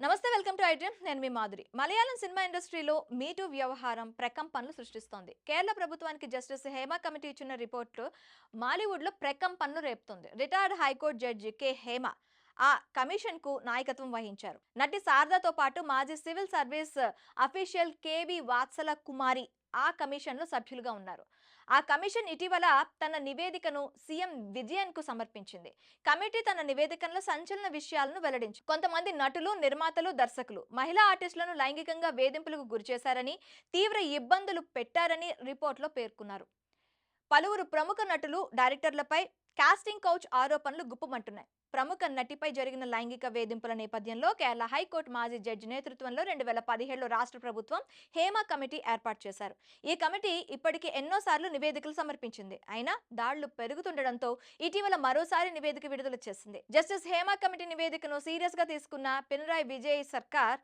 నమస్తే, welcome to iDream. నేను మీ Madhuri. Malayalam cinema ఇండస్ట్రీలో మీటూ వ్యవహారం ప్రకంపనలు సృష్టిస్తోంది. కేరళ ప్రభుత్వానికి జస్టిస్ హేమ కమిటీ ఇచ్చిన రిపోర్టు మాలీవుడ్లో ప్రకంపనలు రేపుతోంది. Retired high court judge K Hema ఆ కమిషన్ కు నాయకత్వం వహించారు. నటి శారదాతో పాటు మాజీ civil service official KV Vatsala కుమారి ఆ కమిషన్ లో సభ్యులుగా ఉన్నారు. ఆ కమిషన్ ఇటీవల తన నివేదికను సీఎం విజయన్ కు సమర్పించింది. కమిటీ తన నివేదికలో సంచలన విషయాలను వెల్లడించింది. కొంతమంది నటులు, నిర్మాతలు, దర్శకులు మహిళా ఆర్టిస్టులను లైంగికంగా వేధింపులకు గురిచేశారని, తీవ్ర ఇబ్బందులు పెట్టారని రిపోర్టులో పేర్కొన్నారు. పలువురు ప్రముఖ నటులు, డైరెక్టర్లపై కాస్టింగ్ కౌచ్ ఆరోపణలు గుప్పుమంటున్నాయి. ప్రముఖ నటిపై జరిగిన లైంగిక వేధింపుల నేపథ్యంలో కేరళ హైకోర్టు మాజీ జడ్జి నేతృత్వంలో 2017లో రాష్ట్ర ప్రభుత్వం హేమ కమిటీ ఏర్పాటు చేశారు. ఈ కమిటీ ఇప్పటికే ఎన్నోసార్లు నివేదికలు సమర్పించింది. అయినా దాడులు పెరుగుతుండటంతో ఇటీవల మరోసారి నివేదిక విడుదల చేసింది. జస్టిస్ హేమ కమిటీ నివేదికను సీరియస్ గా తీసుకున్న పినరాయి విజయ్ సర్కార్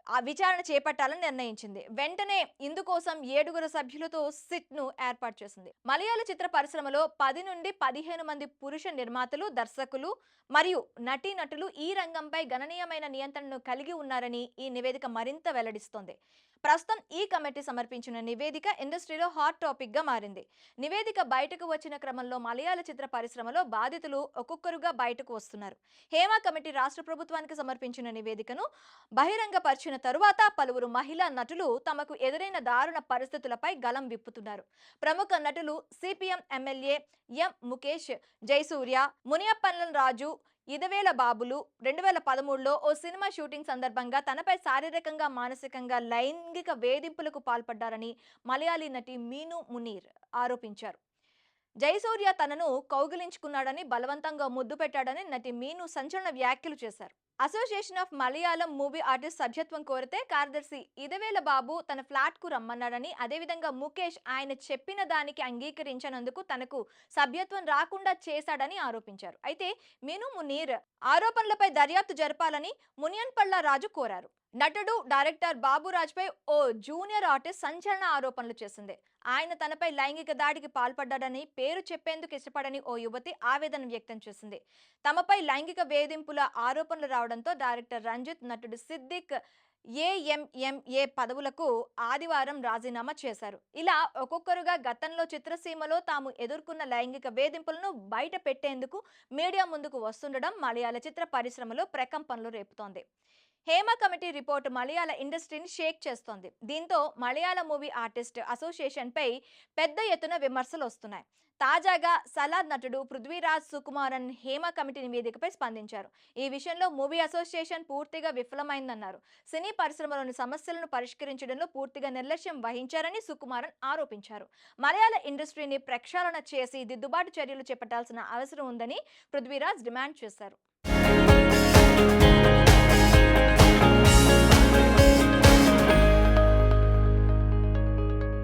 ఆ విచారణ చేపట్టాలని నిర్ణయించింది. వెంటనే ఇందుకోసం 7 సభ్యులతో సిట్ ను ఏర్పాటు చేసింది. మలయాళ చిత్ర పరిశ్రమలో 10 నుండి 15 మంది పురుష నిర్మాతలు, దర్శకులు మరియు నటీనటులు ఈ రంగంపై గణనీయమైన నియంత్రణను కలిగి ఉన్నారని ఈ నివేదిక మరింత వెల్లడిస్తోంది. ప్రస్తుతం ఈ కమిటీ సమర్పించిన నివేదిక ఇండస్ట్రీలో హాట్ టాపిక్ గా మారింది. నివేదిక బయటకు వచ్చిన క్రమంలో మలయాళ చిత్ర పరిశ్రమలో బాధితులు ఒక్కొక్కరుగా బయటకు వస్తున్నారు. హేమ కమిటీ రాష్ట్ర ప్రభుత్వానికి సమర్పించిన నివేదికను బహిరంగపరిచిన తరువాత పలువురు మహిళా నటులు తమకు ఎదురైన దారుణ పరిస్థితులపై గలం విప్పుతున్నారు. ప్రముఖ నటులు CPM MLA M Mukesh, Jayasurya, Muniyappan Raju, Idavela బాబులు 2013లో ఓ సినిమా షూటింగ్ సందర్భంగా తనపై శారీరకంగా, మానసికంగా లైంగిక వేధింపులకు పాల్పడ్డారని మలయాళీ నటి మీను మునీర్ ఆరోపించారు. జయసూర్య తనను కౌగిలించుకున్నాడని, బలవంతంగా ముద్దు పెట్టాడని నటి మీను సంచలన వ్యాఖ్యలు చేశారు. Association of Malayalam movie artist సభ్యత్వం కోరితే కార్యదర్శి ఇదవేల బాబు తన ఫ్లాట్ కు రమ్మన్నాడని, అదేవిధంగా ముఖేష్ ఆయన చెప్పిన దానికి అంగీకరించినందుకు తనకు సభ్యత్వం రాకుండా చేశాడని ఆరోపించారు. అయితే మీను మునీర్ ఆరోపణలపై దర్యాప్తు జరపాలని మునియన్పల్ల రాజు కోరారు. నటుడు, డైరెక్టర్ బాబురాజ్ పై ఓ జూనియర్ ఆర్టిస్ట్ సంచలన ఆరోపణలు చేసింది. ఆయన తనపై లైంగిక దాడికి పాల్పడ్డాడని, పేరు చెప్పేందుకు ఇష్టపడని ఓ యువతి ఆవేదన వ్యక్తం చేసింది. తమపై లైంగిక వేధింపుల ఆరోపణలు రావడంతో డైరెక్టర్ రంజిత్, నటుడు సిద్దిక్ ఏఎంఎంఏ పదవులకు ఆదివారం రాజీనామా చేశారు. ఇలా ఒక్కొక్కరుగా గతంలో చిత్రసీమలో తాము ఎదుర్కొన్న లైంగిక వేధింపులను బయట పెట్టేందుకు మీడియా ముందుకు వస్తుండడం మలయాళ చిత్ర పరిశ్రమలో ప్రకంపనలు రేపుతోంది. హేమ కమిటీ రిపోర్టు మలయాళ ఇండస్ట్రీని షేక్ చేస్తోంది. దీంతో మలయాళ మూవీ ఆర్టిస్ట్ అసోసియేషన్ పై పెద్ద ఎత్తున విమర్శలు వస్తున్నాయి. తాజాగా సలార్ నటుడు పృథ్వీరాజ్ సుకుమారన్ హేమ కమిటీ నివేదికపై స్పందించారు. ఈ విషయంలో మూవీ అసోసియేషన్ పూర్తిగా విఫలమైందన్నారు. సినీ పరిశ్రమలోని సమస్యలను పరిష్కరించడంలో పూర్తిగా నిర్లక్ష్యం వహించారని సుకుమారన్ ఆరోపించారు. మలయాళ ఇండస్ట్రీని ప్రక్షాళన చేసి దిద్దుబాటు చర్యలు చేపట్టాల్సిన అవసరం ఉందని పృథ్వీరాజ్ డిమాండ్ చేశారు.